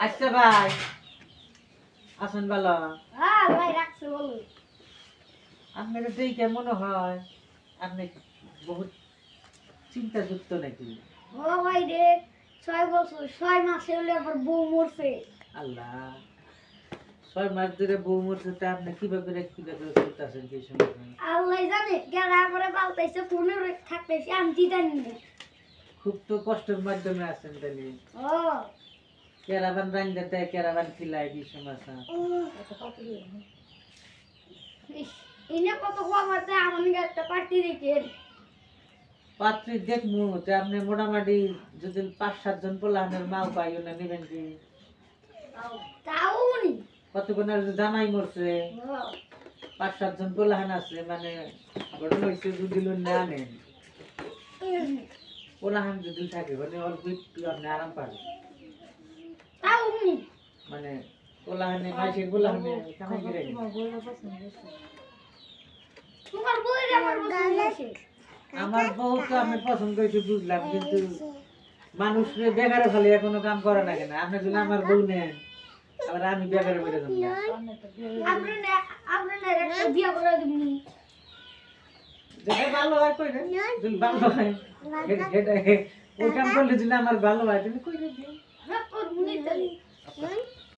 আচ্ছা ভাই আসুন ভালো আপনার দেখে মনে হয় আপনি বহুত চিন্তাযুক্ত নাকি? ও ভাই রে 6 বছর 6 মাসে হলে আবার বউ মরছে। আল্লাহ 6 মাস ধরে বউ মরছে তা আপনি কিভাবে চলতেছেন কি সময়? আল্লাহ জানে গেলা করে পাল্টাইছে ফোনে থাকতেছি আমি জানি না। খুব তো কষ্টের মাধ্যমে আছেন তাহলে। ও কেরাবান রান্দা দেয় কেরাবান খিলায় কি সমস্যা? ইনে কত কম আছে আমি একটা পার্টি রেখে পাত্রী দেখমু তো আপনি মোটামুটি যদি 5-7 জন পোলাহানের মাল পাইও না নেবেন কি? তাও নি কতক্ষণ আর জামাই মরছে 5-7 জন পোলাহান আছে মানে ঘটনা হয়েছে যদি লোন না আনেন পোলাহান যদি থাকে মানে অল্প একটু আপনি আরাম পাবেন তাও নি মানে পোলাহানে মাসের পোলাহানে কামাই করে তোমার বউয়ের আমার পছন্দ আছে আমার বউ তো আমি পছন্দ হয়েছে বুঝলাম কিন্তু মানুষ বেকারে ফেলে এখনো কাম করে না কেন আপনি যদি আমার বউ নেন আবার আমি বেকারে বেড়ে যাবো আপনার একটা বিয়ে করে দিবনি যেটা ভালো হয় কই রে যদি ভালো হয় ওই কাম করলে যদি আমার ভালো হয় তুমি কই রে হ্যাঁ তোর মুনি তালি